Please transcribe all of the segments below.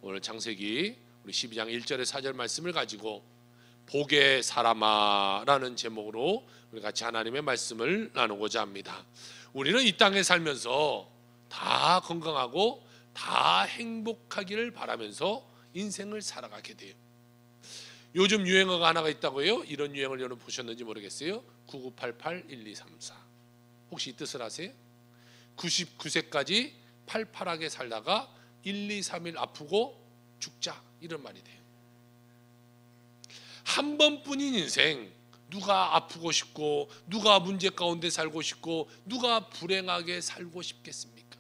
오늘 창세기 우리 12장 1절의 4절 말씀을 가지고 복의 사람아 라는 제목으로 우리 같이 하나님의 말씀을 나누고자 합니다. 우리는 이 땅에 살면서 다 건강하고 다 행복하기를 바라면서 인생을 살아가게 돼요. 요즘 유행어가 하나가 있다고 해요. 이런 유행을 여러분 보셨는지 모르겠어요. 9988-1234. 혹시 이 뜻을 아세요? 99세까지 팔팔하게 살다가 1, 2, 3일 아프고 죽자, 이런 말이 돼요. 한 번뿐인 인생, 누가 아프고 싶고 누가 문제 가운데 살고 싶고 누가 불행하게 살고 싶겠습니까?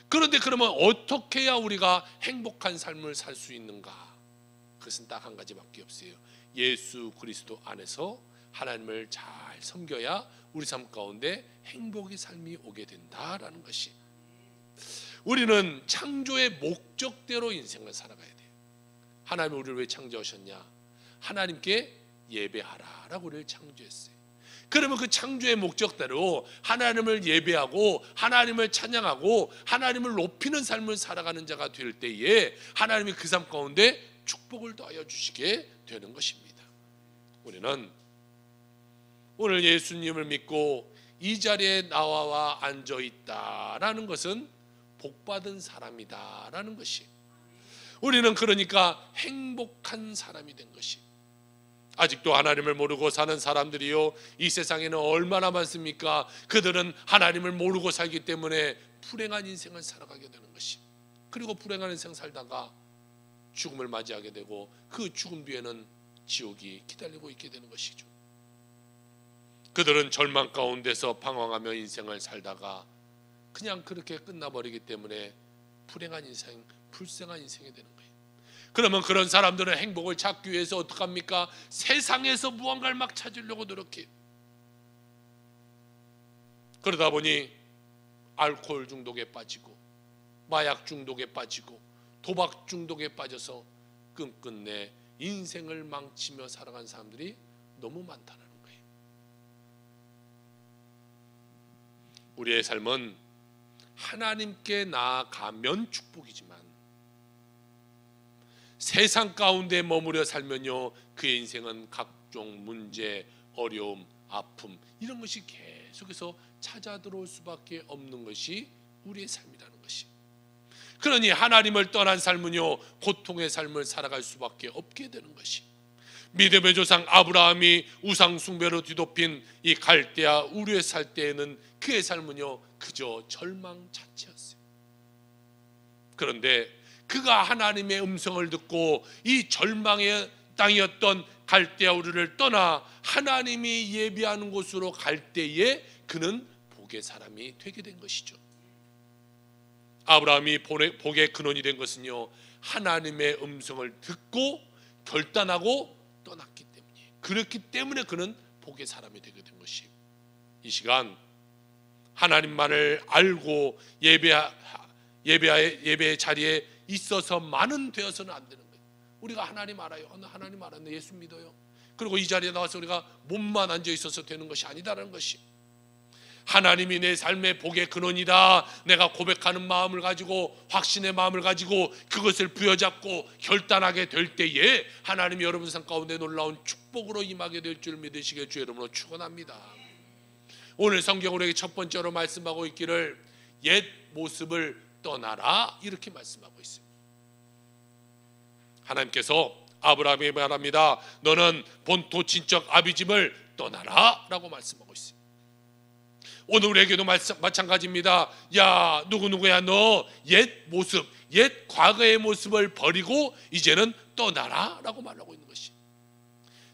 그런데 그러면 어떻게 해야 우리가 행복한 삶을 살 수 있는가? 그것은 딱 한 가지밖에 없어요. 예수 그리스도 안에서 하나님을 잘 섬겨야 우리 삶 가운데 행복의 삶이 오게 된다라는 것이, 우리는 창조의 목적대로 인생을 살아가야 돼요. 하나님이 우리를 왜 창조하셨냐? 하나님께 예배하라 라고 우리를 창조했어요. 그러면 그 창조의 목적대로 하나님을 예배하고 하나님을 찬양하고 하나님을 높이는 삶을 살아가는 자가 될 때에 하나님이 그 삶 가운데 축복을 더하여 주시게 되는 것입니다. 우리는 오늘 예수님을 믿고 이 자리에 나와 앉아 있다라는 것은 복받은 사람이다라는 것이, 우리는 그러니까 행복한 사람이 된 것이, 아직도 하나님을 모르고 사는 사람들이요, 이 세상에는 얼마나 많습니까? 그들은 하나님을 모르고 살기 때문에 불행한 인생을 살아가게 되는 것이, 그리고 불행한 인생 살다가 죽음을 맞이하게 되고 그 죽음 뒤에는 지옥이 기다리고 있게 되는 것이죠. 그들은 절망 가운데서 방황하며 인생을 살다가 그냥 그렇게 끝나버리기 때문에 불행한 인생, 불쌍한 인생이 되는 거예요. 그러면 그런 사람들은 행복을 찾기 위해서 어떡합니까? 세상에서 무언가를 막 찾으려고 노력해요. 그러다 보니 알코올 중독에 빠지고 마약 중독에 빠지고 도박 중독에 빠져서 끝끝내 인생을 망치며 살아간 사람들이 너무 많다는 거예요. 우리의 삶은 하나님께 나아가면 축복이지만 세상 가운데 머무르며 살면요, 그의 인생은 각종 문제, 어려움, 아픔, 이런 것이 계속해서 찾아 들어올 수밖에 없는 것이 우리의 삶이라는 것이. 그러니 하나님을 떠난 삶은요, 고통의 삶을 살아갈 수밖에 없게 되는 것이, 믿음의 조상 아브라함이 우상 숭배로 뒤덮인 이 갈대아 우르에 살 때에는 그의 삶은요 그저 절망 자체였어요. 그런데 그가 하나님의 음성을 듣고 이 절망의 땅이었던 갈대아 우르를 떠나 하나님이 예비하는 곳으로 갈 때에 그는 복의 사람이 되게 된 것이죠. 아브라함이 복의 근원이 된 것은요, 하나님의 음성을 듣고 결단하고 떠났기 때문이에요. 그렇기 때문에 그는 복의 사람이 되게 된 것이에요. 이 시간 하나님만을 알고 예배의 자리에 있어서만은 되어서는 안 되는 거예요. 우리가 하나님 알아요. 하나님 알았네. 예수 믿어요. 그리고 이 자리에 나와서 우리가 몸만 앉아 있어서 되는 것이 아니다라는 것이, 하나님이 내 삶의 복의 근원이다, 내가 고백하는 마음을 가지고 확신의 마음을 가지고 그것을 부여잡고 결단하게 될 때에 하나님이 여러분 삶 가운데 놀라운 축복으로 임하게 될 줄 믿으시길 주 이름으로 축원합니다. 오늘 성경 우리에게 첫 번째로 말씀하고 있기를 옛 모습을 떠나라 이렇게 말씀하고 있습니다. 하나님께서 아브라함에게 말합니다. 너는 본토 친척 아비집을 떠나라 라고 말씀하고 있습니다. 오늘 우리에게도 마찬가지입니다. 야, 누구누구야, 너 옛 모습, 옛 과거의 모습을 버리고 이제는 떠나라 라고 말하고 있는 것이,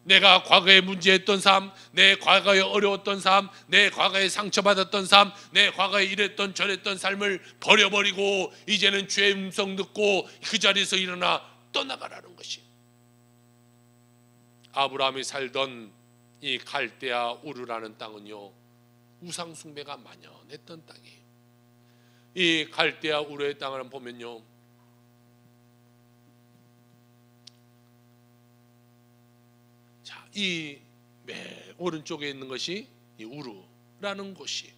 내가 과거에 문제했던 삶, 내 과거에 어려웠던 삶, 내 과거에 상처받았던 삶, 내 과거에 이랬던 저랬던 삶을 버려버리고 이제는 주의 음성 듣고 그 자리에서 일어나 떠나가라는 것이, 아브라함이 살던 이 갈대아 우르라는 땅은요 우상 숭배가 만연했던 땅이에요. 이 갈대아 우르의 땅을 보면요, 자, 이 맨 오른쪽에 있는 것이 이 우르라는 곳이,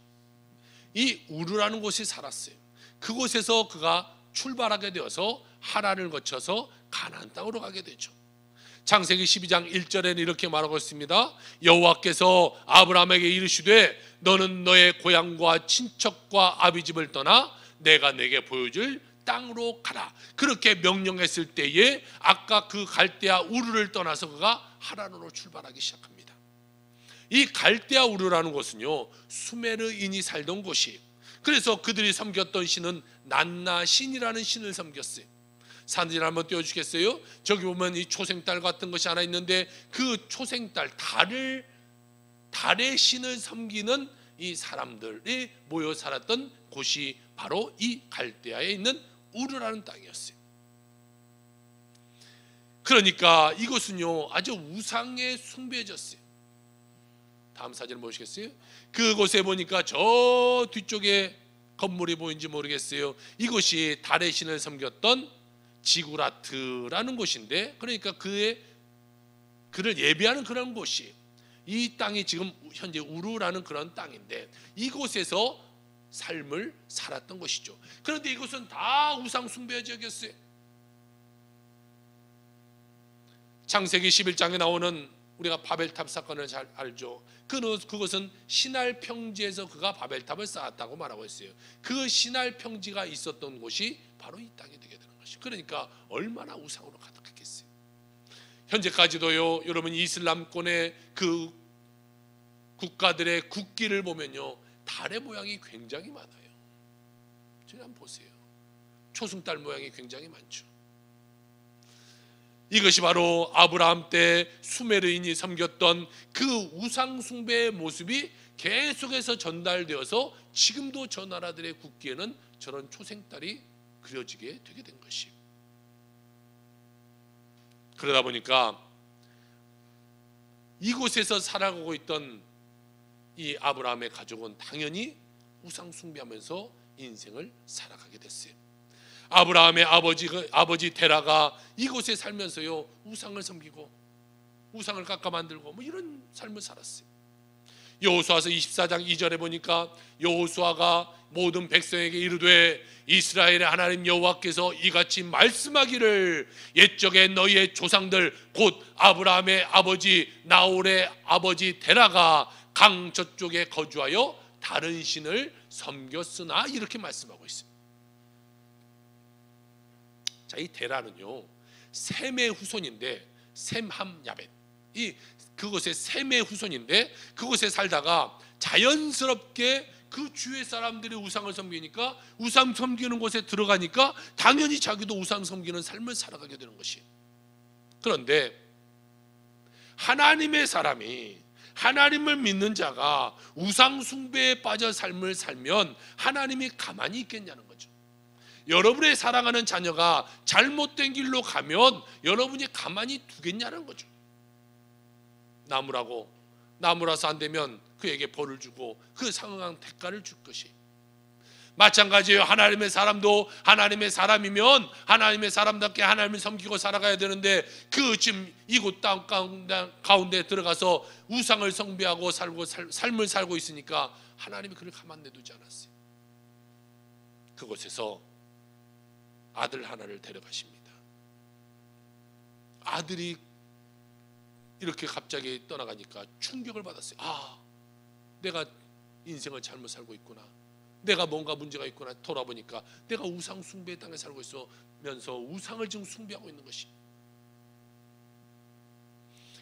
이 우르라는 곳이 살았어요. 그곳에서 그가 출발하게 되어서 하란을 거쳐서 가나안 땅으로 가게 되죠. 창세기 12장 1절에는 이렇게 말하고 있습니다. 여호와께서 아브라함에게 이르시되 너는 너의 고향과 친척과 아비집을 떠나 내가 내게 보여줄 땅으로 가라. 그렇게 명령했을 때에 아까 그 갈대아 우르를 떠나서 그가 하란으로 출발하기 시작합니다. 이 갈대아 우르라는 곳은요, 수메르인이 살던 곳이, 그래서 그들이 섬겼던 신은 난나 신이라는 신을 섬겼어요. 사진 한번 띄워주시겠어요? 저기 보면 이 초생달 같은 것이 하나 있는데, 그 초생달, 달의 신을 섬기는 이 사람들이 모여 살았던 곳이 바로 이 갈대아에 있는 우르라는 땅이었어요. 그러니까 이곳은요 아주 우상에 숭배해졌어요. 다음 사진을 보시겠어요? 그곳에 보니까 저 뒤쪽에 건물이 보이는지 모르겠어요. 이곳이 달의 신을 섬겼던 지구라트라는 곳인데, 그러니까 그를 예배하는 그런 곳이, 이 땅이 지금 현재 우르라는 그런 땅인데 이곳에서 삶을 살았던 것이죠. 그런데 이곳은 다 우상 숭배 지역이었어요. 창세기 11장에 나오는, 우리가 바벨탑 사건을 잘 알죠. 그것은 시날 평지에서 그가 바벨탑을 쌓았다고 말하고 있어요. 그 시날 평지가 있었던 곳이 바로 이 땅이 되게 되는 것이죠. 그러니까 얼마나 우상으로 가득했겠어요. 현재까지도요, 여러분 이슬람권의 그 국가들의 국기를 보면요 달의 모양이 굉장히 많아요. 저희 한번 보세요. 초승달 모양이 굉장히 많죠. 이것이 바로 아브라함 때 수메르인이 섬겼던 그 우상 숭배의 모습이 계속해서 전달되어서 지금도 저 나라들의 국기에는 저런 초생달이 그려지게 되게 된 것이에요. 그러다 보니까 이곳에서 살아가고 있던 이 아브라함의 가족은 당연히 우상 숭배하면서 인생을 살아가게 됐어요. 아브라함의 아버지 데라가 이곳에 살면서요 우상을 섬기고 우상을 깎아 만들고 뭐 이런 삶을 살았어요. 여호수아서 24장 2절에 보니까 여호수아가 모든 백성에게 이르되 이스라엘의 하나님 여호와께서 이같이 말씀하기를 옛적에 너희의 조상들 곧 아브라함의 아버지 나홀의 아버지 데라가 강 저쪽에 거주하여 다른 신을 섬겼으나, 이렇게 말씀하고 있습니다. 자, 이 데라는요 셈의 후손인데, 셈함 야벳, 그곳의 셈의 후손인데, 그곳에 살다가 자연스럽게 그 주의 사람들이 우상을 섬기니까, 우상 섬기는 곳에 들어가니까 당연히 자기도 우상 섬기는 삶을 살아가게 되는 것이. 그런데 하나님의 사람이, 하나님을 믿는 자가 우상 숭배에 빠져 삶을 살면 하나님이 가만히 있겠냐는 거죠. 여러분의 사랑하는 자녀가 잘못된 길로 가면 여러분이 가만히 두겠냐는 거죠. 나무라서 안 되면 그에게 벌을 주고 그 상응한 대가를 줄 것이. 마찬가지예요. 하나님의 사람도 하나님의 사람이면 하나님의 사람답게 하나님을 섬기고 살아가야 되는데, 그 지금 이곳 땅 가운데 들어가서 우상을 숭배하고 삶을 살고 있으니까 하나님이 그를 가만 내두지 않았어요. 그곳에서 아들 하나를 데려가십니다. 아들이 이렇게 갑자기 떠나가니까 충격을 받았어요. 아, 내가 인생을 잘못 살고 있구나, 내가 뭔가 문제가 있구나. 돌아보니까 내가 우상 숭배의 땅에 살고 있으면서 우상을 지금 숭배하고 있는 것이.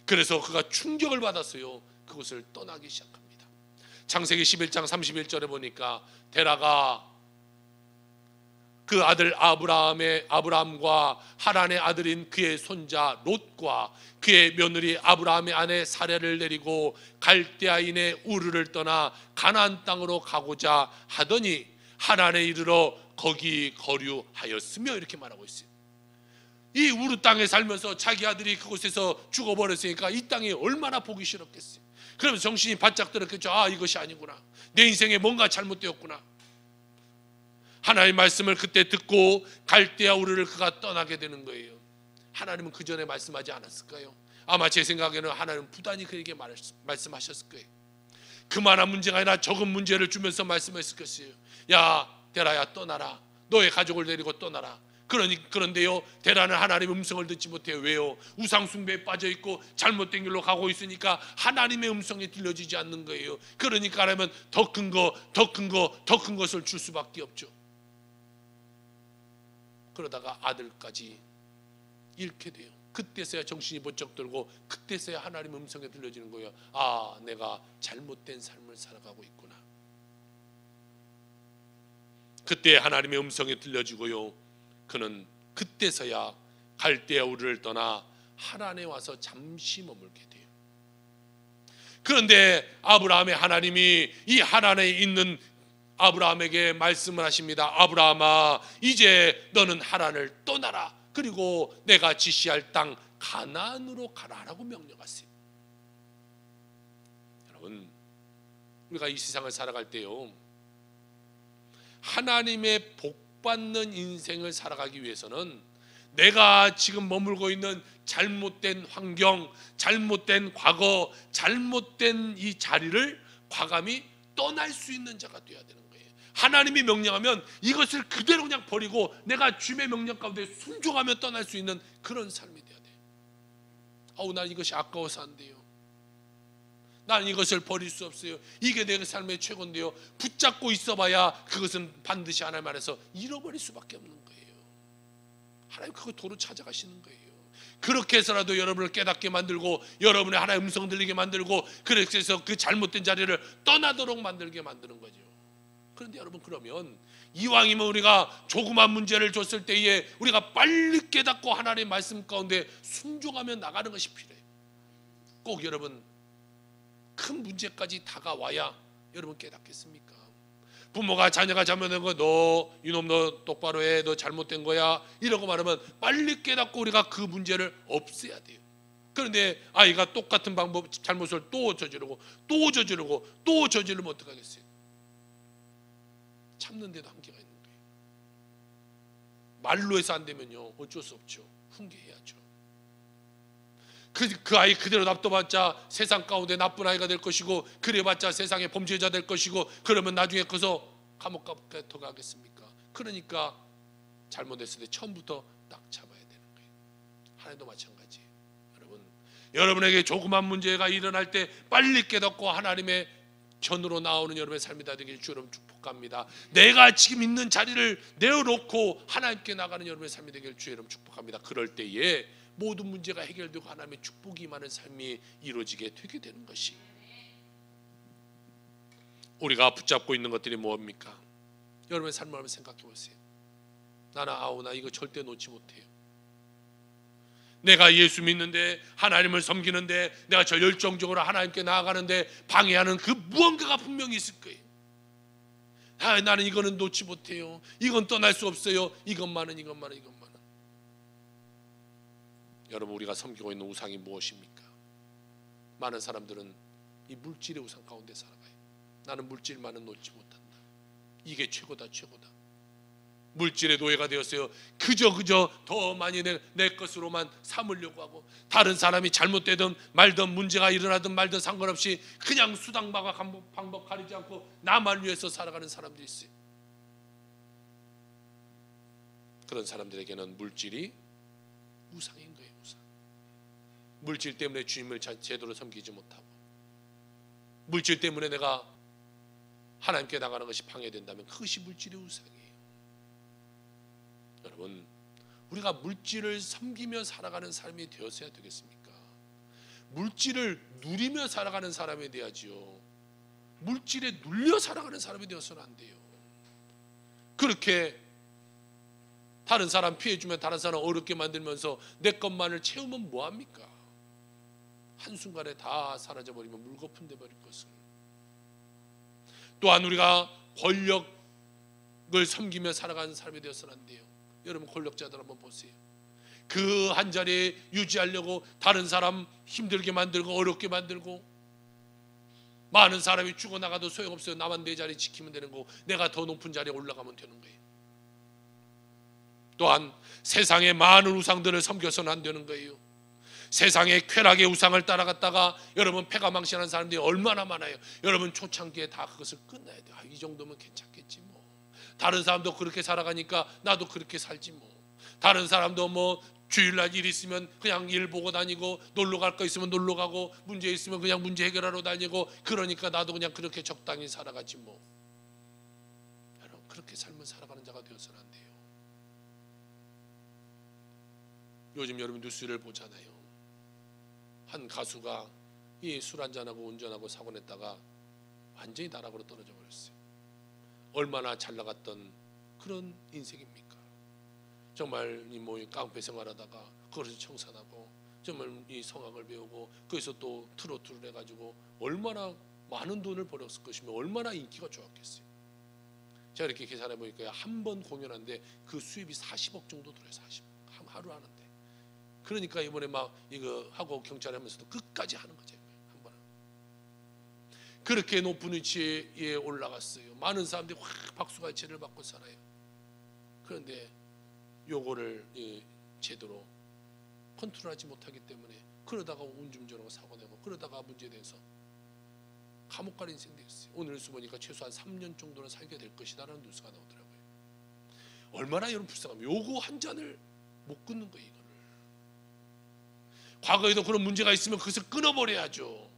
그래서 그가 충격을 받았어요. 그것을 떠나기 시작합니다. 창세기 11장 31절에 보니까 데라가 그 아들 아브라함과 하란의 아들인 그의 손자 롯과 그의 며느리 아브라함의 아내 사레를 데리고 갈대아인의 우르를 떠나 가나안 땅으로 가고자 하더니 하란에 이르러 거기 거류하였으며, 이렇게 말하고 있어요. 이 우르 땅에 살면서 자기 아들이 그곳에서 죽어버렸으니까 이 땅이 얼마나 보기 싫었겠어요. 그러면서 정신이 바짝 들었겠죠. 아, 이것이 아니구나, 내 인생에 뭔가 잘못되었구나. 하나님의 말씀을 그때 듣고 갈대아 우르를 그가 떠나게 되는 거예요. 하나님은 그 전에 말씀하지 않았을까요? 아마 제 생각에는 하나님은 부단히 그에게 말씀하셨을 거예요. 그만한 문제가 아니라 적은 문제를 주면서 말씀했을 것이에요. 야 데라야, 떠나라. 너의 가족을 데리고 떠나라. 그런데요, 대라는 하나님의 음성을 듣지 못해요. 왜요? 우상 숭배에 빠져 있고 잘못된 길로 가고 있으니까 하나님의 음성이 들려지지 않는 거예요. 그러니까 하면 더 큰 것을 줄 수밖에 없죠. 그러다가 아들까지 잃게 돼요. 그때서야 정신이 번쩍 들고, 그때서야 하나님의 음성이 들려지는 거예요. 아, 내가 잘못된 삶을 살아가고 있구나. 그때 하나님의 음성이 들려지고요, 그는 그때서야 갈대아 우르를 떠나 하란에 와서 잠시 머물게 돼요. 그런데 아브라함의 하나님이 이 하란에 있는 아브라함에게 말씀을 하십니다. 아브라함아, 이제 너는 하란을 떠나라. 그리고 내가 지시할 땅 가나안으로 가라라고 명령하세요. 여러분, 우리가 이 세상을 살아갈 때요, 하나님의 복받는 인생을 살아가기 위해서는 내가 지금 머물고 있는 잘못된 환경, 잘못된 과거, 잘못된 이 자리를 과감히 떠날 수 있는 자가 되어야 되는 거예요. 하나님이 명령하면 이것을 그대로 그냥 버리고 내가 주님의 명령 가운데 순종하며 떠날 수 있는 그런 삶이 되어야 돼요. 아우, 난 이것이 아까워서 안 돼요. 난 이것을 버릴 수 없어요. 이게 내 삶의 최고인데요, 붙잡고 있어봐야 그것은 반드시 하나님 안에서 잃어버릴 수밖에 없는 거예요. 하나님 그거 도로 찾아가시는 거예요. 그렇게 해서라도 여러분을 깨닫게 만들고 여러분의 하나의 음성 들리게 만들고, 그렇게 해서 그 잘못된 자리를 떠나도록 만들게 만드는 거죠. 그런데 여러분, 그러면 이왕이면 우리가 조그만 문제를 줬을 때에 우리가 빨리 깨닫고 하나님의 말씀 가운데 순종하며 나가는 것이 필요해요. 꼭 여러분, 큰 문제까지 다가와야 여러분 깨닫겠습니까? 부모가 자녀가 잘못된 거, 너 이놈 너 똑바로 해, 너 잘못된 거야, 이러고 말하면 빨리 깨닫고 우리가 그 문제를 없애야 돼요. 그런데 아이가 똑같은 방법, 잘못을 또 저지르고 또 저지르고 또 저지르면 어떡하겠어요? 참는데도 한계가 있는 거예요. 말로 해서 안 되면요, 어쩔 수 없죠. 훈계해야죠. 그 아이 그대로 놔둬봤자 세상 가운데 나쁜 아이가 될 것이고, 그래봤자 세상의 범죄자 될 것이고, 그러면 나중에 커서 감옥 가겠습니까? 그러니까 잘못했을 때 처음부터 딱 잡아야 되는 거예요. 하나님도 마찬가지예요. 여러분에게 조그만 문제가 일어날 때 빨리 깨닫고 하나님의 전으로 나오는 여러분의 삶이 다 되길 주 여러분 축복합니다. 내가 지금 있는 자리를 내어놓고 하나님께 나가는 여러분의 삶이 되길 주 여러분 축복합니다. 그럴 때에 모든 문제가 해결되고 하나님의 축복이 임하는 삶이 이루어지게 되게 되는 것이, 우리가 붙잡고 있는 것들이 뭡니까? 여러분의 삶을 한번 생각해 보세요. 나 이거 절대 놓지 못해요. 내가 예수 믿는데, 하나님을 섬기는데, 내가 저 열정적으로 하나님께 나아가는데 방해하는 그 무언가가 분명히 있을 거예요. 나는 이거는 놓지 못해요. 이건 떠날 수 없어요. 이것만은. 여러분, 우리가 섬기고 있는 우상이 무엇입니까? 많은 사람들은 이 물질의 우상 가운데 살아가요. 나는 물질만은 놓지 못한다. 이게 최고다. 물질의 노예가 되었어요. 그저 더 많이 내 것으로만 삼으려고 하고, 다른 사람이 잘못되든 말든 문제가 일어나든 말든 상관없이 그냥 수당마가 방법 가리지 않고 나만 위해서 살아가는 사람들이 있어요. 그런 사람들에게는 물질이 우상인 거예요. 우상. 물질 때문에 주님을 제대로 섬기지 못하고, 물질 때문에 내가 하나님께 나가는 것이 방해된다면 그것이 물질의 우상이에요. 여러분, 우리가 물질을 섬기며 살아가는 삶이 되었어야 되겠습니까? 물질을 누리며 살아가는 사람이 돼야지요. 물질에 눌려 살아가는 사람이 되어서는 안 돼요. 그렇게 다른 사람 피해주면 다른 사람 어렵게 만들면서 내 것만을 채우면 뭐합니까? 한순간에 다 사라져버리면 물거품 돼버릴 것을. 또한 우리가 권력을 섬기며 살아가는 사람이 되어서는 안 돼요. 여러분, 권력자들 한번 보세요. 그 한 자리에 유지하려고 다른 사람 힘들게 만들고 어렵게 만들고, 많은 사람이 죽어나가도 소용없어요. 나만 내 자리 지키면 되는 거고, 내가 더 높은 자리에 올라가면 되는 거예요. 또한 세상의 많은 우상들을 섬겨서는 안 되는 거예요. 세상의 쾌락의 우상을 따라갔다가 여러분 패가 망신하는 사람들이 얼마나 많아요. 여러분, 초창기에 다 그것을 끝내야 돼요. 이 정도면 괜찮겠지 뭐. 다른 사람도 그렇게 살아가니까 나도 그렇게 살지 뭐. 다른 사람도 뭐 주일날 일 있으면 그냥 일 보고 다니고, 놀러 갈 거 있으면 놀러 가고, 문제 있으면 그냥 문제 해결하러 다니고, 그러니까 나도 그냥 그렇게 적당히 살아가지 뭐. 여러분, 그렇게 삶을 살아가는 자가 되어서는 안 돼요. 요즘 여러분 뉴스를 보잖아요. 한 가수가 이 술 한잔하고 운전하고 사고 냈다가 완전히 나락으로 떨어져 버렸어요. 얼마나 잘 나갔던 그런 인생입니까? 정말 이 뭐 깡패 생활하다가 그것을 청산하고 정말 이 성악을 배우고 거기서 또 트로트를 해가지고 얼마나 많은 돈을 벌었을 것이며 얼마나 인기가 좋았겠어요. 제가 이렇게 계산해 보니까 한 번 공연하는데 그 수입이 40억 정도 들어요. 40억 하루 하는데. 그러니까 이번에 막 이거 하고 경찰 하면서도 끝까지 하는 거죠. 한 번. 그렇게 높은 위치에 올라갔어요. 많은 사람들이 확 박수갈채를 받고 살아요. 그런데 요거를 제대로 컨트롤하지 못하기 때문에 그러다가 운전하고 사고 내고 그러다가 문제돼서 감옥 갈 인생 되었어요. 오늘 뉴스 보니까 최소한 3년 정도는 살게 될 것이다라는 뉴스가 나오더라고요. 얼마나 여러분 불쌍하면 요거 한 잔을 못 끊는 거예요. 이거를 과거에도 그런 문제가 있으면 그것을 끊어버려야죠.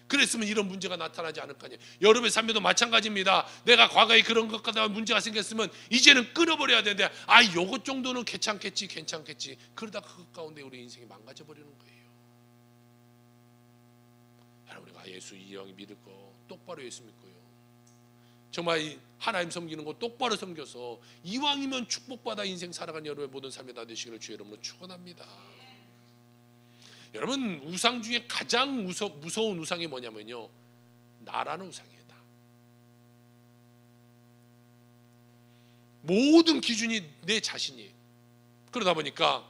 그랬으면 이런 문제가 나타나지 않을 거 아니에요. 여러분의 삶에도 마찬가지입니다. 내가 과거에 그런 것과 문제가 생겼으면 이제는 끊어버려야 되는데 요것 정도는 괜찮겠지 그러다 그 가운데 우리 인생이 망가져버리는 거예요. 여러분, 우리가 예수 이왕이 믿을 거 똑바로 예수 믿고요, 정말 하나님 섬기는 거 똑바로 섬겨서 이왕이면 축복받아 인생 살아가는 여러분의 모든 삶이 다 되시기를 주의 이름으로 축원합니다. 여러분, 우상 중에 가장 무서운 우상이 뭐냐면요, 나라는 우상이에요. 나. 모든 기준이 내 자신이에요. 그러다 보니까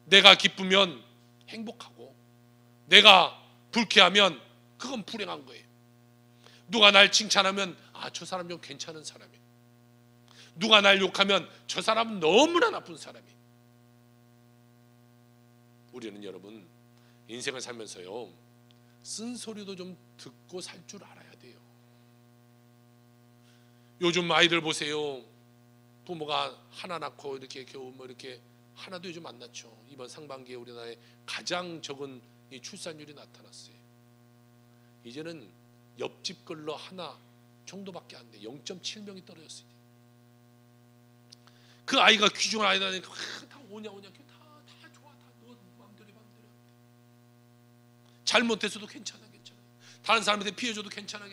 내가 기쁘면 행복하고 내가 불쾌하면 그건 불행한 거예요. 누가 날 칭찬하면 저 사람 좀 괜찮은 사람이에요. 누가 날 욕하면 저 사람은 너무나 나쁜 사람이에요. 우리는 여러분 인생을 살면서요, 쓴소리도 좀 듣고 살 줄 알아야 돼요. 요즘 아이들 보세요. 부모가 하나 낳고 이렇게 겨우 뭐 이렇게 하나도 요즘 안 낳죠. 이번 상반기에 우리나라에 가장 적은 이 출산율이 나타났어요. 이제는 옆집 걸로 하나 정도밖에 안 돼. 0.7명이 떨어졌어요. 그 아이가 귀중한 아이다 보니까 다 오냐 다 좋아, 다 너 마음대로 잘못해서도 괜찮아. 다른 사람한테 피해줘도 괜찮아.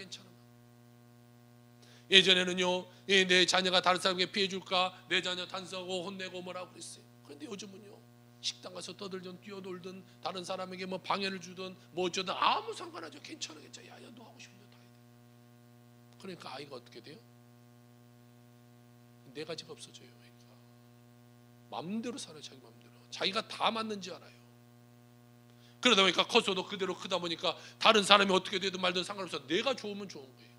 예전에는요, 내 자녀가 다른 사람에게 피해줄까, 내 자녀 단속하고 혼내고 뭐라고 그랬어요. 그런데 요즘은요, 식당 가서 떠들든 뛰어놀든 다른 사람에게 뭐 방해를 주든 뭐 어쩌든 아무 상관하죠. 괜찮아. 야야, 너 하고 싶은 거 다 해. 그러니까 아이가 어떻게 돼요? 네 가지가 없어져요. 그러니까 마음대로 살아요. 자기 마음대로. 자기가 다 맞는지 알아요. 그러다 보니까 컸어도 그대로 크다 보니까 다른 사람이 어떻게 되든 말든 상관없어. 내가 좋으면 좋은 거예요.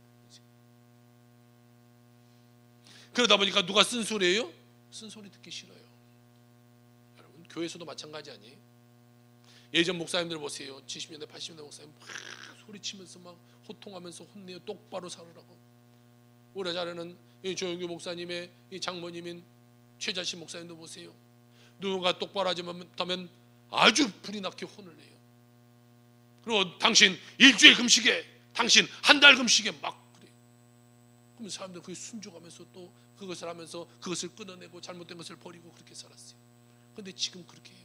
그러다 보니까 누가 쓴소리예요? 쓴소리 듣기 싫어요. 여러분, 교회에서도 마찬가지 아니에요? 예전 목사님들 보세요. 70년대 80년대 목사님 막 소리치면서 막 호통하면서 혼내요. 똑바로 살으라고. 오래전에는 조영규 목사님의 이 장모님인 최자신 목사님도 보세요. 누군가 똑바로 하지 못하면 아주 불이 나게 혼을 내요. 그리고 당신 일주일 금식에, 당신 한 달 금식에 막 그래요. 그러면 사람들 그게 순종하면서 또 그것을 하면서 그것을 끊어내고 잘못된 것을 버리고 그렇게 살았어요. 그런데 지금 그렇게 해요.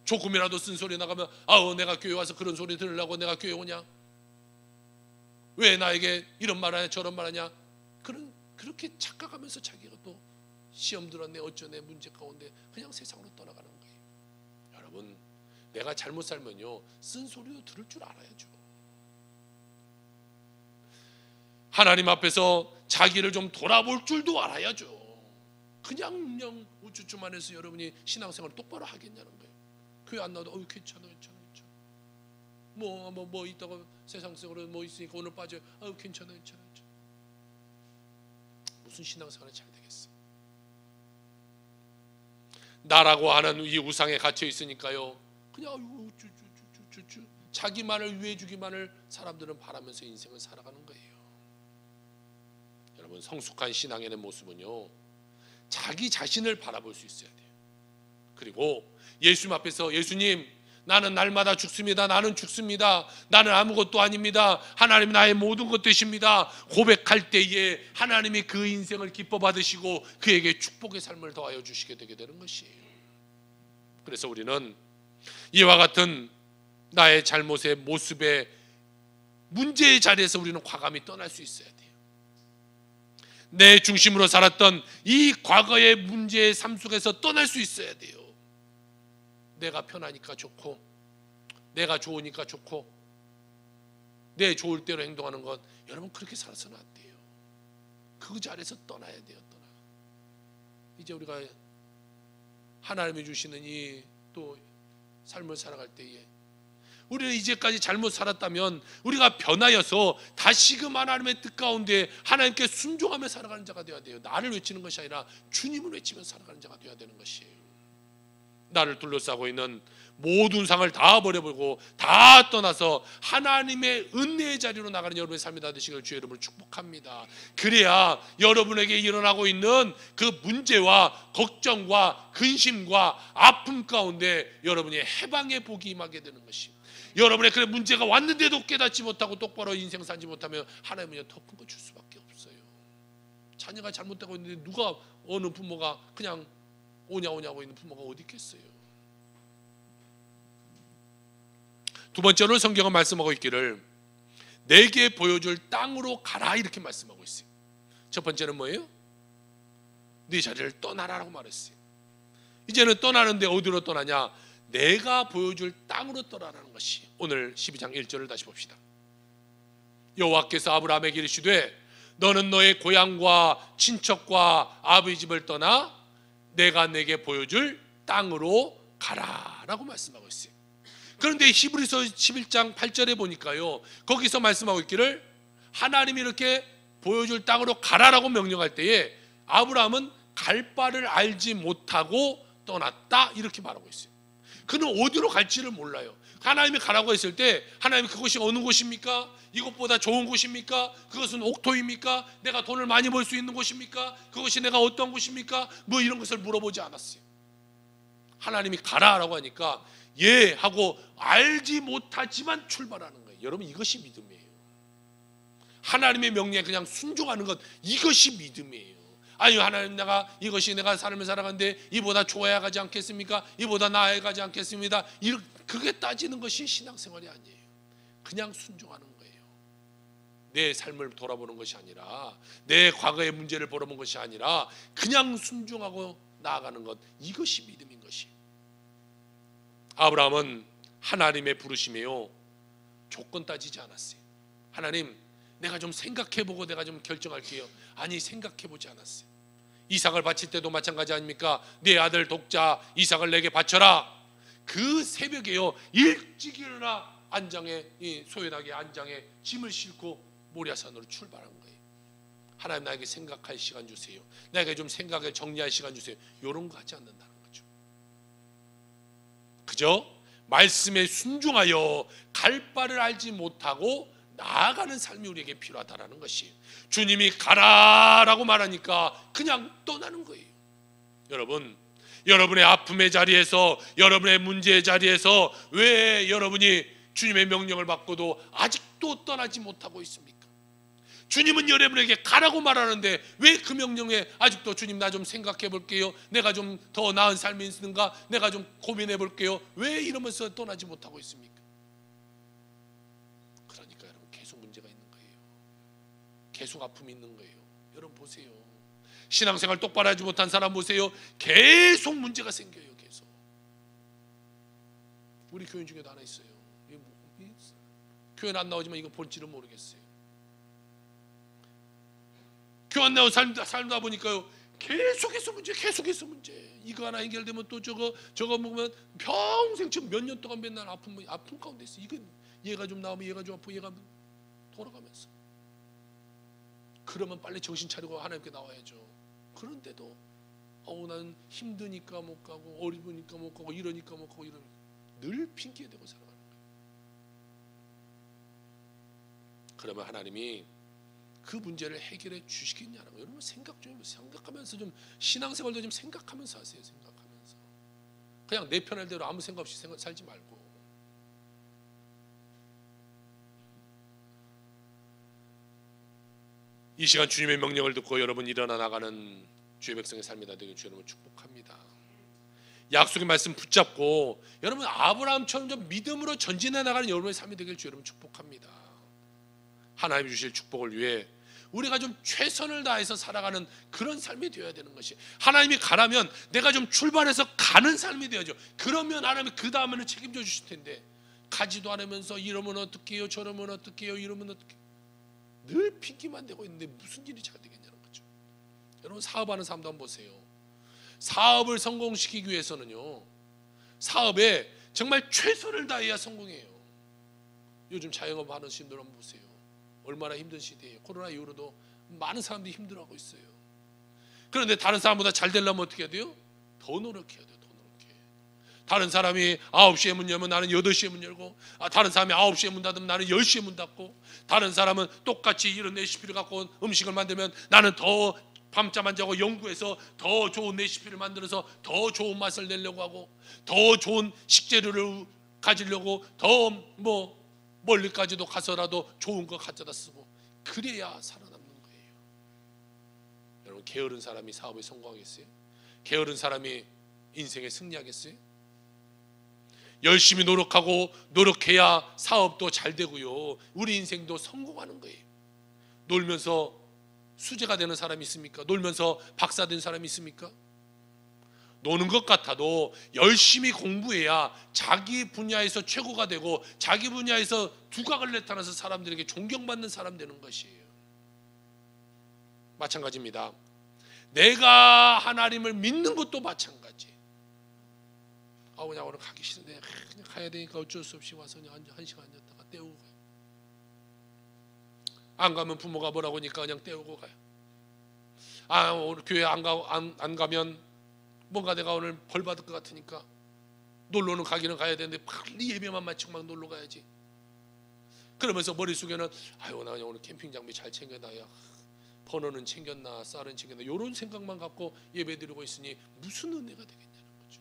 조금이라도 쓴소리 나가면 내가 교회 와서 그런 소리 들으려고 내가 교회 오냐? 왜 나에게 이런 말 하냐 저런 말 하냐? 그렇게 착각하면서 자기가 또 시험 들었네 어쩌네 문제 가운데 그냥 세상으로 떠나가는 거예요. 여러분, 내가 잘못 살면요, 쓴소리도 들을 줄 알아야죠. 하나님 앞에서 자기를 좀 돌아볼 줄도 알아야죠. 그냥 우쭈쭈만 해서 여러분이 신앙생활을 똑바로 하겠냐는 거예요. 교회 안 나와도 괜찮아. 뭐 있다가 세상적으로 뭐 있으니까 오늘 빠져요. 괜찮아. 무슨 신앙생활이 잘 되겠어? 나라고 하는 이 우상에 갇혀 있으니까요, 그냥 자기만을 위해 주기만을 사람들은 바라면서 인생을 살아가는 거예요. 여러분, 성숙한 신앙인의 모습은요, 자기 자신을 바라볼 수 있어야 돼요. 그리고 예수님 앞에서 예수님, 나는 날마다 죽습니다. 나는 죽습니다. 나는 아무것도 아닙니다. 하나님 나의 모든 것 되십니다. 고백할 때에 하나님이 그 인생을 기뻐 받으시고 그에게 축복의 삶을 더하여 주시게 되게 되는 것이에요. 그래서 우리는 이와 같은 나의 잘못의 모습의 문제의 자리에서 우리는 과감히 떠날 수 있어야 돼요. 내 중심으로 살았던 이 과거의 문제의 삶 속에서 떠날 수 있어야 돼요. 내가 편하니까 좋고, 내가 좋으니까 좋고, 내 좋을 대로 행동하는 것, 여러분 그렇게 살아서는 안 돼요. 그 자리에서 떠나야 돼요. 이제 우리가 하나님이 주시는 이 또 삶을 살아갈 때에 우리는 이제까지 잘못 살았다면 우리가 변하여서 다시금 하나님의 뜻 가운데 하나님께 순종하며 살아가는 자가 되어야 돼요. 나를 외치는 것이 아니라 주님을 외치며 살아가는 자가 되어야 되는 것이에요. 나를 둘러싸고 있는 모든 상을 다 버려버리고 다 떠나서 하나님의 은혜의 자리로 나가는 여러분의 삶이 다 되시길 주의 이름으로 축복합니다. 그래야 여러분에게 일어나고 있는 그 문제와 걱정과 근심과 아픔 가운데 여러분이 해방의 복이 임하게 되는 것이, 여러분의 그런 문제가 왔는데도 깨닫지 못하고 똑바로 인생 살지 못하면 하나님은 더 큰 거 줄 수밖에 없어요. 자녀가 잘못되고 있는데 누가, 어느 부모가 그냥 오냐오냐고 있는 부모가 어디 있겠어요. 두 번째로 성경은 말씀하고 있기를 내게 보여줄 땅으로 가라 이렇게 말씀하고 있어요. 첫 번째는 뭐예요? 네 자리를 떠나라라고 말했어요. 이제는 떠나는데 어디로 떠나냐? 내가 보여줄 땅으로 떠나라는 것이, 오늘 12장 1절을 다시 봅시다. 여호와께서 아브라함에게 이르시되 너는 너의 고향과 친척과 아버지 집을 떠나 내가 내게 보여줄 땅으로 가라라고 말씀하고 있어요. 그런데 히브리서 11장 8절에 보니까요, 거기서 말씀하고 있기를 하나님이 이렇게 보여줄 땅으로 가라라고 명령할 때에 아브라함은 갈 바를 알지 못하고 떠났다 이렇게 말하고 있어요. 그는 어디로 갈지를 몰라요. 하나님이 가라고 했을 때 하나님이 그곳이 어느 곳입니까? 이곳보다 좋은 곳입니까? 그것은 옥토입니까? 내가 돈을 많이 벌 수 있는 곳입니까? 그것이 내가 어떤 곳입니까? 뭐 이런 것을 물어보지 않았어요. 하나님이 가라라고 하니까 예 하고 알지 못하지만 출발하는 거예요. 여러분 이것이 믿음이에요. 하나님의 명령에 그냥 순종하는 것, 이것이 믿음이에요. 아니 하나님, 내가 이것이 내가 삶을 살아가는데 이보다 좋아야 가지 않겠습니까? 이보다 나아야 가지 않겠습니다. 그게 따지는 것이 신앙생활이 아니에요. 그냥 순종하는 거예요. 내 삶을 돌아보는 것이 아니라, 내 과거의 문제를 보러본 것이 아니라 그냥 순종하고 나아가는 것, 이것이 믿음인 것이에요. 아브라함은 하나님의 부르심이요 조건 따지지 않았어요. 하나님, 내가 좀 생각해보고 내가 좀 결정할게요. 아니, 생각해보지 않았어요. 이삭을 바칠 때도 마찬가지 아닙니까? 네 아들 독자 이삭을 내게 바쳐라. 그 새벽에요 일찍 일어나 안장에, 소연하게 안장에 짐을 싣고 모리아산으로 출발한 거예요. 하나님, 나에게 생각할 시간 주세요. 나에게 좀 생각을 정리할 시간 주세요. 이런 거 하지 않는다는 거죠. 그저 말씀에 순종하여 갈 바를 알지 못하고 나아가는 삶이 우리에게 필요하다라는 것이, 주님이 가라라고 말하니까 그냥 떠나는 거예요. 여러분, 여러분의 아픔의 자리에서, 여러분의 문제의 자리에서 왜 여러분이 주님의 명령을 받고도 아직도 떠나지 못하고 있습니까? 주님은 여러분에게 가라고 말하는데 왜 그 명령에 아직도 주님 나 좀 생각해 볼게요, 내가 좀 더 나은 삶이 있는가, 내가 좀 고민해 볼게요, 왜 이러면서 떠나지 못하고 있습니까? 그러니까 여러분 계속 문제가 있는 거예요. 계속 아픔이 있는 거예요. 여러분 보세요. 신앙생활 똑바로 하지 못한 사람 보세요. 계속 문제가 생겨요. 계속. 우리 교인 중에도 하나 있어요. 교회 안 나오지만 이거 볼지는 모르겠어요. 교회 안 나오고 살다 보니까요 계속해서 문제, 계속해서 문제. 이거 하나 해결되면 또 저거 먹으면 평생 지금 몇 년 동안 맨날 아픔 가운데 있어. 이건 얘가 좀 나오면 얘가 좀 아프고 얘가 돌아가면서. 그러면 빨리 정신 차리고 하나님께 나와야죠. 그런데도 나는 힘드니까 못 가고, 어리니까 못 가고, 이러니까 못 가고, 이러니까 늘 핑계 대고 살아가는 거예요. 그러면 하나님이 그 문제를 해결해 주시겠냐는 거예요. 여러분 생각하면서 좀 신앙생활도 좀 생각하면서 하세요. 생각하면서 그냥 내 편할 대로 아무 생각 없이 살지 말고. 이 시간 주님의 명령을 듣고 여러분 일어나 나가는 주의 백성의 삶이 되길 주 여러분 축복합니다. 약속의 말씀 붙잡고 여러분 아브라함처럼 좀 믿음으로 전진해 나가는 여러분의 삶이 되길 주 여러분 축복합니다. 하나님 주실 축복을 위해 우리가 좀 최선을 다해서 살아가는 그런 삶이 되어야 되는 것이, 하나님이 가라면 내가 좀 출발해서 가는 삶이 되어야죠. 그러면 하나님이 그 다음에는 책임져 주실 텐데 가지도 않으면서 이러면 어떡해요, 저러면 어떡해요, 이러면 어떡해요, 늘 핑계만 대고 있는데 무슨 일이 잘 되겠냐는 거죠. 여러분 사업하는 사람도 한번 보세요. 사업을 성공시키기 위해서는요, 사업에 정말 최선을 다해야 성공해요. 요즘 자영업 하는 분들 한번 보세요. 얼마나 힘든 시대예요. 코로나 이후로도 많은 사람들이 힘들어하고 있어요. 그런데 다른 사람보다 잘 되려면 어떻게 해야 돼요? 더 노력해야 돼요. 더 노력해. 다른 사람이 9시에 문 열면 나는 8시에 문 열고, 다른 사람이 9시에 문 닫으면 나는 10시에 문 닫고, 다른 사람은 똑같이 이런 레시피를 갖고 음식을 만들면 나는 더 밤잠 안 자고 연구해서 더 좋은 레시피를 만들어서 더 좋은 맛을 내려고 하고, 더 좋은 식재료를 가지려고 더 멀리까지도 가서라도 좋은 거 가져다 쓰고, 그래야 살아남는 거예요. 여러분 게으른 사람이 사업에 성공하겠어요? 게으른 사람이 인생에 승리하겠어요? 열심히 노력해야 사업도 잘 되고요, 우리 인생도 성공하는 거예요. 놀면서 수재가 되는 사람이 있습니까? 놀면서 박사 된 사람이 있습니까? 노는 것 같아도 열심히 공부해야 자기 분야에서 최고가 되고 자기 분야에서 두각을 나타내서 사람들에게 존경받는 사람 되는 것이에요. 마찬가지입니다. 내가 하나님을 믿는 것도 마찬가지. 그냥 오늘 가기 싫은데 그냥 가야 되니까 어쩔 수 없이 와서 그냥 한 시간 앉았다가 때우고 가요. 안 가면 부모가 뭐라고 하니까 그냥 때우고 가요. 오늘 교회 안 가면 뭔가 내가 오늘 벌 받을 것 같으니까 놀러는 가기는 가야 되는데 빨리 예배만 마치고 막 놀러 가야지. 그러면서 머릿속에는 나 그냥 오늘 캠핑 장비 잘 챙겨놔야, 버너는 챙겼나, 쌀은 챙겼나, 이런 생각만 갖고 예배 드리고 있으니 무슨 은혜가 되겠냐는 거죠.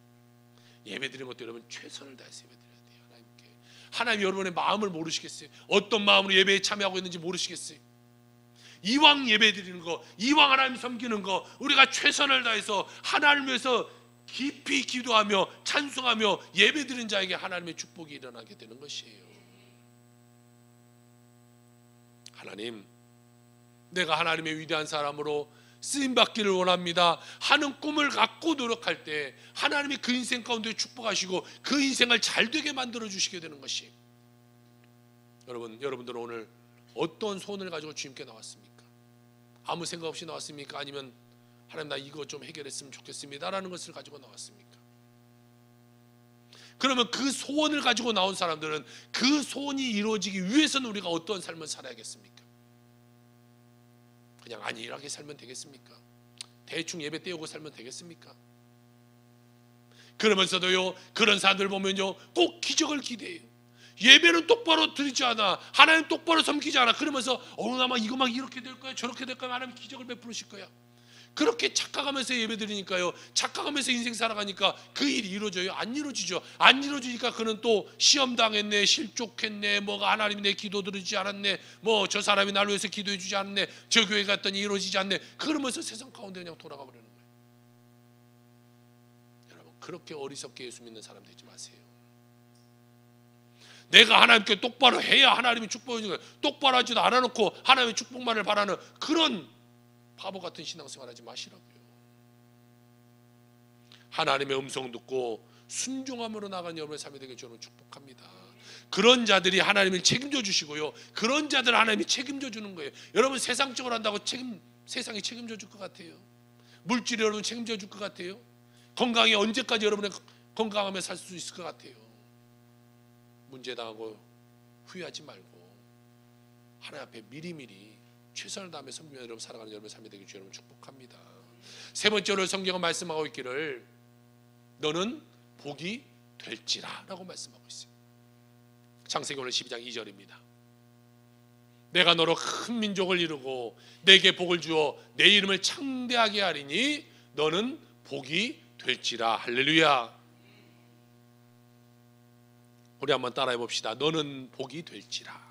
예배 드리는 것도 여러분 최선을 다해서 예배 드려야 돼요. 하나님께. 하나님 여러분의 마음을 모르시겠어요? 어떤 마음으로 예배에 참여하고 있는지 모르시겠어요? 이왕 예배 드리는 거, 이왕 하나님 섬기는 거, 우리가 최선을 다해서 하나님을 위해서 깊이 기도하며 찬송하며 예배 드리는 자에게 하나님의 축복이 일어나게 되는 것이에요. 하나님, 내가 하나님의 위대한 사람으로 쓰임받기를 원합니다 하는 꿈을 갖고 노력할 때 하나님이 그 인생 가운데 축복하시고 그 인생을 잘 되게 만들어 주시게 되는 것이, 여러분들은 오늘 어떤 소원을 가지고 주님께 나왔습니까? 아무 생각 없이 나왔습니까? 아니면 하나님 나 이거 좀 해결했으면 좋겠습니다 라는 것을 가지고 나왔습니까? 그러면 그 소원을 가지고 나온 사람들은 그 소원이 이루어지기 위해서는 우리가 어떤 삶을 살아야겠습니까? 그냥 안일하게 살면 되겠습니까? 대충 예배 때우고 살면 되겠습니까? 그러면서도요, 그런 사람들 보면요 꼭 기적을 기대해요. 예배는 똑바로 드리지 않아, 하나님 똑바로 섬기지 않아. 그러면서 나만 이거 막 이렇게 될 거야, 저렇게 될 거야, 하나님 기적을 베푸실 거야. 그렇게 착각하면서 예배 드리니까요, 착각하면서 인생 살아가니까 그 일이 이루어져요? 안 이루어지죠. 안 이루어지니까 그는 또 시험 당했네, 실족했네, 뭐가 하나님이 내 기도 들으지 않았네, 저 사람이 나를 위해서 기도해 주지 않았네, 저 교회 갔더니 이루어지지 않네, 그러면서 세상 가운데 그냥 돌아가 버리는 거예요. 여러분 그렇게 어리석게 예수 믿는 사람 되지 마세요. 내가 하나님께 똑바로 해야 하나님이 축복해 주는 거예요. 똑바로 하지도 않아놓고 하나님의 축복만을 바라는 그런 바보 같은 신앙생활 하지 마시라고요. 하나님의 음성 듣고 순종함으로 나가는 여러분의 삶이 되길 저는 축복합니다. 그런 자들이 하나님을 책임져 주시고요, 그런 자들 하나님이 책임져 주는 거예요. 여러분 세상적으로 한다고 세상이 책임져 줄 것 같아요? 물질이 여러분 책임져 줄 것 같아요? 건강이 언제까지 여러분의 건강하며 살 수 있을 것 같아요? 문제당하고 후회하지 말고 하나님 앞에 미리미리 최선을 다하며 섬기며 여러분 살아가는 여러분의 삶이 되길 여러분 축복합니다. 세 번째로 성경은 말씀하고 있기를 너는 복이 될지라 라고 말씀하고 있어요. 창세기 오늘 12장 2절입니다. 내가 너로 큰 민족을 이루고 내게 복을 주어 내 이름을 창대하게 하리니 너는 복이 될지라. 할렐루야. 우리 한번 따라해 봅시다. 너는 복이 될지라.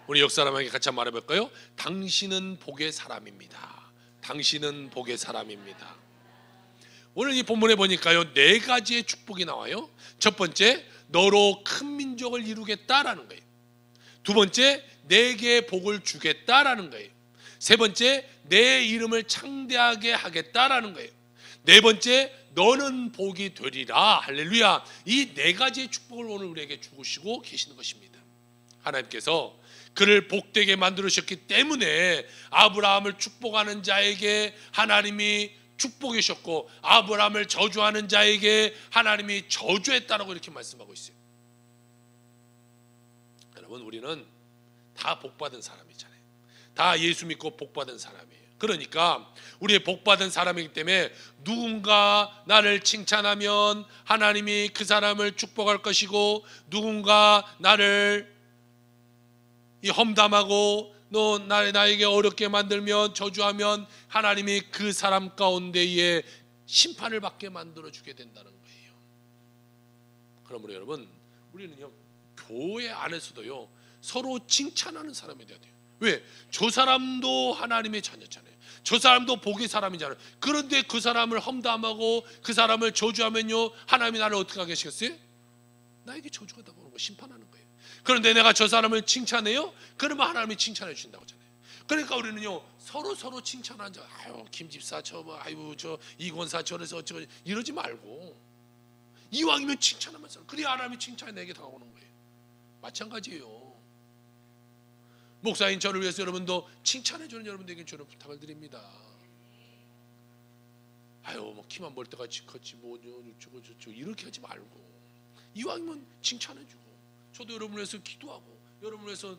우리 옆 사람에게 같이 한번 말해볼까요? 당신은 복의 사람입니다. 당신은 복의 사람입니다. 오늘 이 본문에 보니까요, 4가지의 축복이 나와요. 첫 번째, 너로 큰 민족을 이루겠다라는 거예요. 두 번째, 내게 복을 주겠다라는 거예요. 세 번째, 내 이름을 창대하게 하겠다라는 거예요. 네 번째, 너는 복이 되리라. 할렐루야. 이 4가지의 축복을 오늘 우리에게 주시고 계시는 것입니다. 하나님께서 그를 복되게 만들으셨기 때문에 아브라함을 축복하는 자에게 하나님이 축복해 주셨고, 아브라함을 저주하는 자에게 하나님이 저주했다라고 이렇게 말씀하고 있어요. 여러분, 우리는 다 복받은 사람이잖아요. 다 예수 믿고 복받은 사람이에요. 그러니까 우리의 복받은 사람이기 때문에 누군가 나를 칭찬하면 하나님이 그 사람을 축복할 것이고, 누군가 나를 험담하고 너 나에게 어렵게 만들면, 저주하면 하나님이 그 사람 가운데에 심판을 받게 만들어 주게 된다는 거예요. 그러므로 여러분, 우리는요, 교회 안에서도요, 서로 칭찬하는 사람이 돼야 돼요. 왜? 저 사람도 하나님의 자녀잖아요. 저 사람도 복의 사람이잖아요. 그런데 그 사람을 험담하고 그 사람을 저주하면요, 하나님이 나를 어떻게 하게 하시겠어요? 나에게 저주가 나오는 거, 심판하는 거예요. 그런데 내가 저 사람을 칭찬해요? 그러면 하나님이 칭찬해 주신다고 하잖아요. 그러니까 우리는요, 서로 칭찬하는 자, 아유 김 집사 아유 저 이권사 저래서 저 이러지 말고 이왕이면 칭찬하면서, 그래야 하나님이 칭찬이 내게 다가오는 거예요. 마찬가지예요. 목사인 저를 위해서 여러분도 칭찬해 주는 여러분들에게 저는 부탁을 드립니다. 아유 뭐 키만 멀 때가 컸지 뭐 저거 이렇게 하지 말고 이왕이면 칭찬해 주고, 저도 여러분을 위해서 기도하고 여러분을 위해서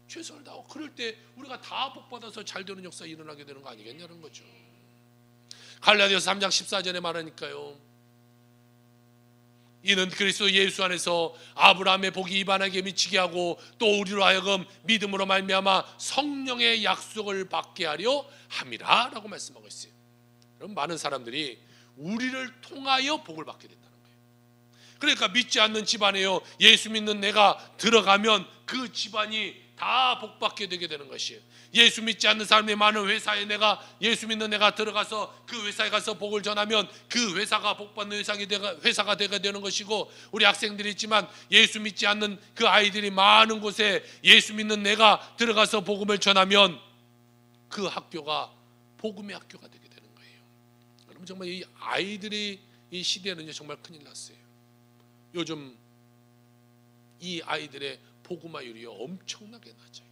최선을 다하고, 그럴 때 우리가 다 복받아서 잘 되는 역사 일어나게 되는 거 아니겠냐는 거죠. 갈라디아서 3장 14절에 말하니까요, 이는 그리스도 예수 안에서 아브라함의 복이 이방인에게 미치게 하고 또 우리로 하여금 믿음으로 말미암아 성령의 약속을 받게 하려 함이라 라고 말씀하고 있어요. 그럼 많은 사람들이 우리를 통하여 복을 받게 된다는 거예요. 그러니까 믿지 않는 집안에요, 예수 믿는 내가 들어가면 그 집안이 다 복받게 되게 되는 것이에요. 예수 믿지 않는 사람이 많은 회사에 예수 믿는 내가 들어가서 그 회사에 가서 복을 전하면 그 회사가 복받는 회사가 되게 되는 것이고, 우리 학생들이 있지만 예수 믿지 않는 그 아이들이 많은 곳에 예수 믿는 내가 들어가서 복음을 전하면 그 학교가 복음의 학교가 되게 되는 거예요. 여러분, 정말 이 아이들이 이 시대는 정말 큰일 났어요. 요즘 이 아이들의 복음화율이 엄청나게 낮아요.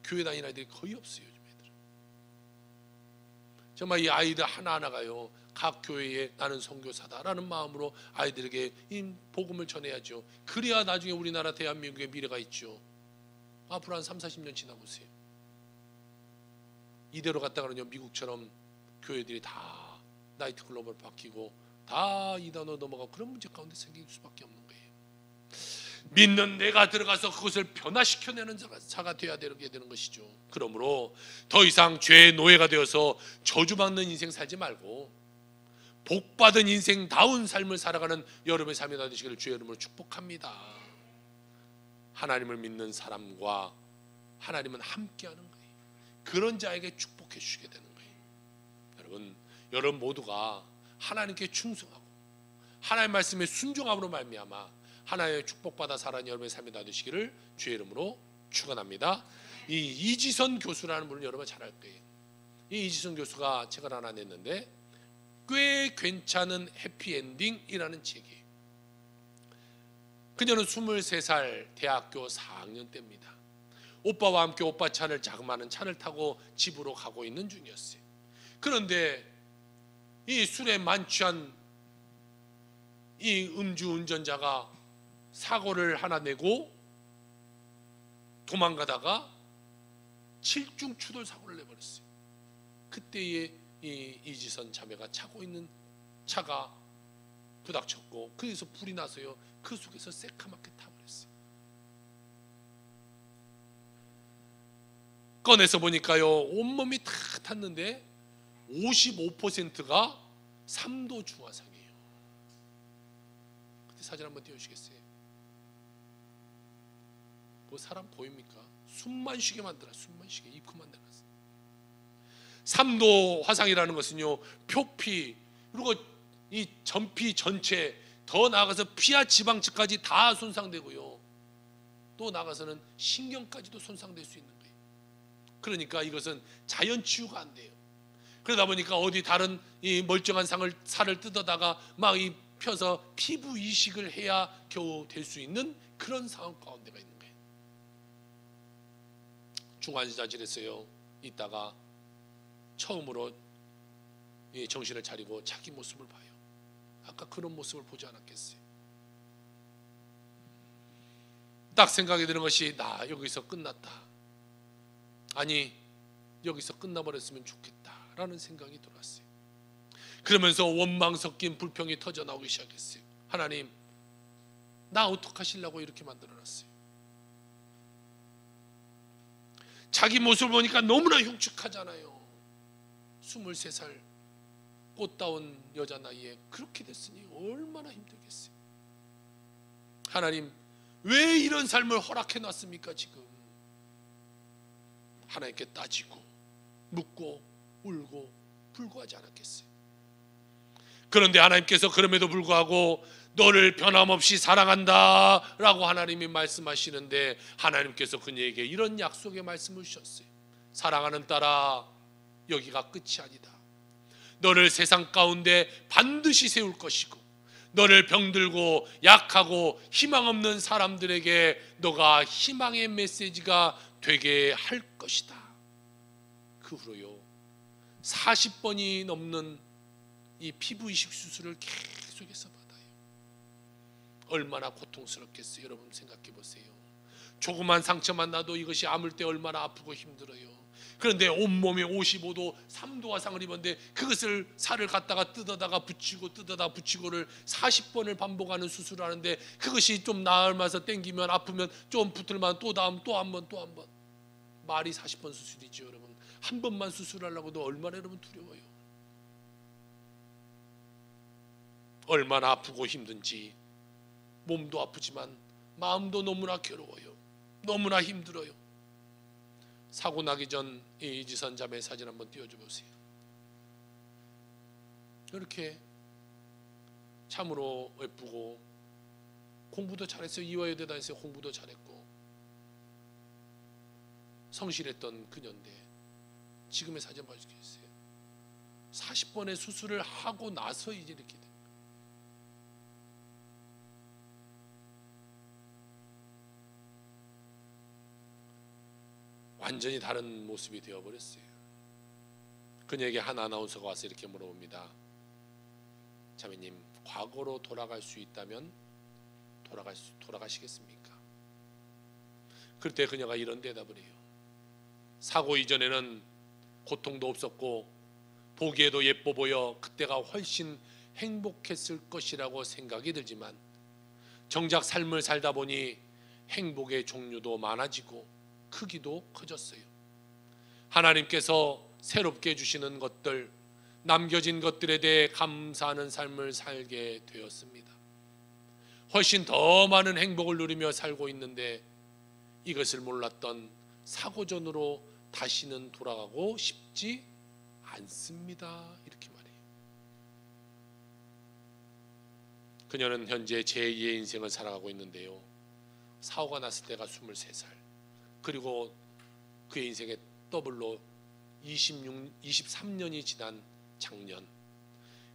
교회 다니는 아이들이 거의 없어요. 요즘 애들은 정말 이 아이들 하나하나가요, 각 교회에 나는 선교사다라는 마음으로 아이들에게 이 복음을 전해야죠. 그래야 나중에 우리나라 대한민국의 미래가 있죠. 앞으로 한 30-40년 지나보세요. 이대로 갔다가는요, 미국처럼 교회들이 다 나이트클럽으로 바뀌고 다 이단으로 넘어가고 그런 문제 가운데 생길 수밖에 없는 거예요. 믿는 내가 들어가서 그것을 변화시켜내는 자가 되어야 되는 것이죠. 그러므로 더 이상 죄의 노예가 되어서 저주받는 인생 살지 말고 복받은 인생다운 삶을 살아가는 여러분의 삶이 되시기를 주의 이름으로 축복합니다. 하나님을 믿는 사람과 하나님은 함께하는 거예요. 그런 자에게 축복해 주시게 되는 거예요. 여러분 모두가 하나님께 충성하고 하나님의 말씀에 순종함으로 말미암아 하나님의 축복받아 살아가는 여러분의 삶이 되시기를 주의 이름으로 축원합니다. 이 이지선 교수라는 분을 여러분 잘 알 거예요. 이 이지선 교수가 책을 하나 냈는데 꽤 괜찮은 해피엔딩이라는 책이에요. 그녀는 23살 대학교 4학년 때입니다. 오빠와 함께 오빠 차를, 자그마한 차를 타고 집으로 가고 있는 중이었어요. 그런데 이 술에 만취한 이 음주운전자가 사고를 하나 내고 도망가다가 7중 추돌 사고를 내버렸어요. 그때에 이 이지선 자매가 차고 있는 차가 부닥쳤고, 그래서 불이 나서요, 그 속에서 새카맣게 타버렸어요. 꺼내서 보니까요, 온몸이 다 탔는데 55%가 3도 중화상이에요. 그때 사진 한번 띄워주시겠어요? 그 사람 보입니까? 숨만 쉬게 만들어, 숨만 쉬게, 입 그만 내놨어. 3도 화상이라는 것은요, 표피 그리고 이 전피 전체, 더 나아가서 피하 지방층까지 다 손상되고요, 또 나아가서는 신경까지도 손상될 수 있는 거예요. 그러니까 이것은 자연 치유가 안 돼요. 그러다 보니까 어디 다른 이 멀쩡한 살을 뜯어다가 막 이 펴서 피부 이식을 해야 겨우 될 수 있는 그런 상황 가운데가 있는 거예요. 중환자실에서요 있다가 처음으로 정신을 차리고 자기 모습을 봐요. 아까 그런 모습을 보지 않았겠어요? 딱 생각이 드는 것이, 나 여기서 끝났다, 아니 여기서 끝나버렸으면 좋겠다라는 생각이 들었어요. 그러면서 원망 섞인 불평이 터져 나오기 시작했어요. 하나님, 나 어떡하시려고 이렇게 만들어놨어요? 자기 모습을 보니까 너무나 흉측하잖아요. 23살 꽃다운 여자 나이에 그렇게 됐으니 얼마나 힘들겠어요. 하나님, 왜 이런 삶을 허락해 놨습니까? 지금 하나님께 따지고 묻고 울고 불구하지 않았겠어요? 그런데 하나님께서 그럼에도 불구하고 너를 변함없이 사랑한다 라고 하나님이 말씀하시는데, 하나님께서 그녀에게 이런 약속의 말씀을 주셨어요. 사랑하는 딸아, 여기가 끝이 아니다. 너를 세상 가운데 반드시 세울 것이고, 너를 병들고 약하고 희망 없는 사람들에게 너가 희망의 메시지가 되게 할 것이다. 그 후로요 40번이 넘는 이 피부 이식 수술을 계속해서 받아요. 얼마나 고통스럽겠어요. 여러분 생각해 보세요. 조그만 상처만 나도 이것이 아물 때 얼마나 아프고 힘들어요. 그런데 온몸에 55도 3도 화상을 입었는데 그것을 살을 갖다가 뜯어다가 붙이고 뜯어다 붙이고를 40번을 반복하는 수술을 하는데, 그것이 좀 나을마서 땡기면 아프면 좀 붙을만 또 다음 또 한 번 또 한 번. 말이 40번 수술이죠. 여러분 한 번만 수술하려고도 얼마나 여러분 두려워요. 얼마나 아프고 힘든지, 몸도 아프지만 마음도 너무나 괴로워요. 너무나 힘들어요. 사고 나기 전 이지선 자매 사진 한번 띄워줘 보세요. 이렇게 참으로 예쁘고 공부도 잘했어요. 이화여대 다녔어요. 공부도 잘했고 성실했던 그녀인데 지금의 사진 봐주시겠어요? 40번의 수술을 하고 나서 이제 이렇게 돼요. 완전히 다른 모습이 되어버렸어요. 그녀에게 한 아나운서가 와서 이렇게 물어봅니다. 자매님, 과거로 돌아갈 수 있다면 돌아가시겠습니까? 그때 그녀가 이런 대답을 해요. 사고 이전에는 고통도 없었고 보기에도 예뻐 보여 그때가 훨씬 행복했을 것이라고 생각이 들지만, 정작 삶을 살다 보니 행복의 종류도 많아지고 크기도 커졌어요. 하나님께서 새롭게 주시는 것들, 남겨진 것들에 대해 감사하는 삶을 살게 되었습니다. 훨씬 더 많은 행복을 누리며 살고 있는데 이것을 몰랐던 사고 전으로 다시는 돌아가고 싶지 않습니다. 이렇게 말해요. 그녀는 현재 제2의 인생을 살아가고 있는데요, 사고가 났을 때가 23살, 그리고 그의 인생의 더블로 23년이 지난 작년,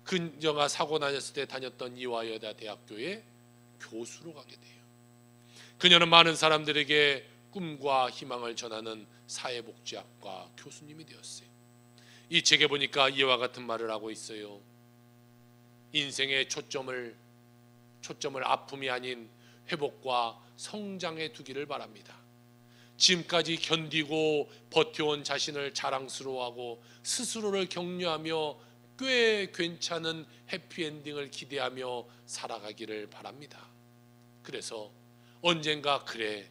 그녀가 사고 났을 때 다녔던 이화여대 대학교에 교수로 가게 돼요. 그녀는 많은 사람들에게 꿈과 희망을 전하는 사회복지학과 교수님이 되었어요. 이 책에 보니까 이와 같은 말을 하고 있어요. 인생의 초점을 아픔이 아닌 회복과 성장에 두기를 바랍니다. 지금까지 견디고 버텨온 자신을 자랑스러워하고 스스로를 격려하며 꽤 괜찮은 해피엔딩을 기대하며 살아가기를 바랍니다. 그래서 언젠가 그래,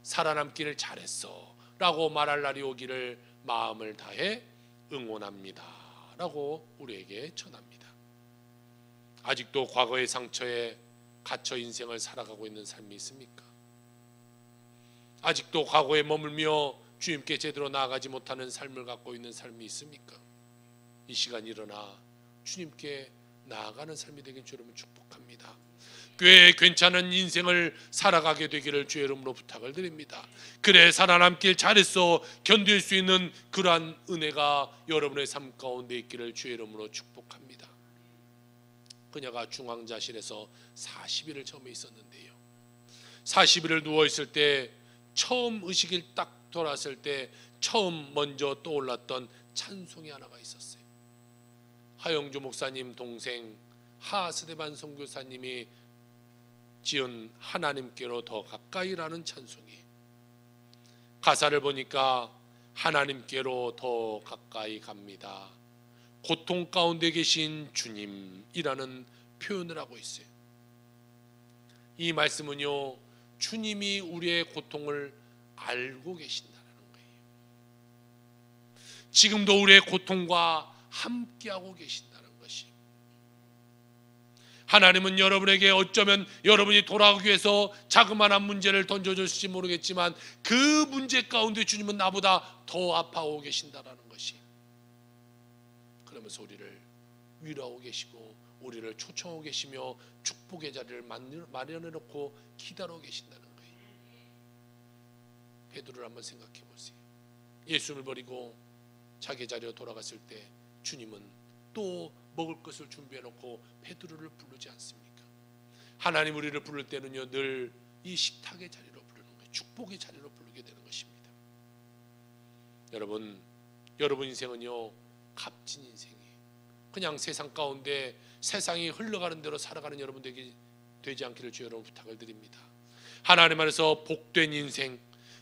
살아남기를 잘했어 라고 말할 날이 오기를 마음을 다해 응원합니다 라고 우리에게 전합니다. 아직도 과거의 상처에 갇혀 인생을 살아가고 있는 삶이 있습니까? 아직도 과거에 머물며 주님께 제대로 나아가지 못하는 삶을 갖고 있는 삶이 있습니까? 이 시간 일어나 주님께 나아가는 삶이 되길 주 여러분 축복합니다. 꽤 괜찮은 인생을 살아가게 되기를 주의 이름으로 부탁을 드립니다. 그래 살아남길 잘했어 견딜 수 있는 그러한 은혜가 여러분의 삶 가운데 있기를 주의 이름으로 축복합니다. 그녀가 중환자실에서 40일을 처음에 있었는데요, 40일을 누워있을 때 처음 의식이 딱 돌아왔을 때 처음 먼저 떠올랐던 찬송이 하나가 있었어요. 하영주 목사님 동생 하스데반 선교사님이 지은 하나님께로 더 가까이라는 찬송이, 가사를 보니까 하나님께로 더 가까이 갑니다, 고통 가운데 계신 주님이라는 표현을 하고 있어요. 이 말씀은요, 주님이 우리의 고통을 알고 계신다는 거예요. 지금도 우리의 고통과 함께하고 계신다는 것이, 하나님은 여러분에게 어쩌면 여러분이 돌아오기 위해서 자그마한 문제를 던져줄지 모르겠지만 그 문제 가운데 주님은 나보다 더 아파하고 계신다는 것이, 그러면서 우리를 위로하고 계시고 우리를 초청하고 계시며 축복의 자리를 마련해 놓고 기다리고 계신다는 거예요. 베드로를 한번 생각해 보세요. 예수를 버리고 자기 자리로 돌아갔을 때 주님은 또 먹을 것을 준비해 놓고 베드로를 부르지 않습니까? 하나님 우리를 부를 때는요, 늘 이 식탁의 자리로 부르는 거예요. 축복의 자리로 부르게 되는 것입니다. 여러분 인생은요, 값진 인생이에요. 그냥 세상 가운데 세상이 흘러가는 대로 살아가는 여러분 되지 않기를 주 여러분 부탁을 드립니다. 하나님 안에서 복된 인생,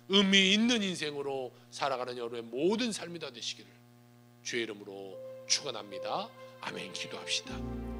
의미 있는 인생으로 살아가는 여러분의 모든 삶이 다 되시기를 주의 이름으로 축원합니다. 아멘. 기도합시다.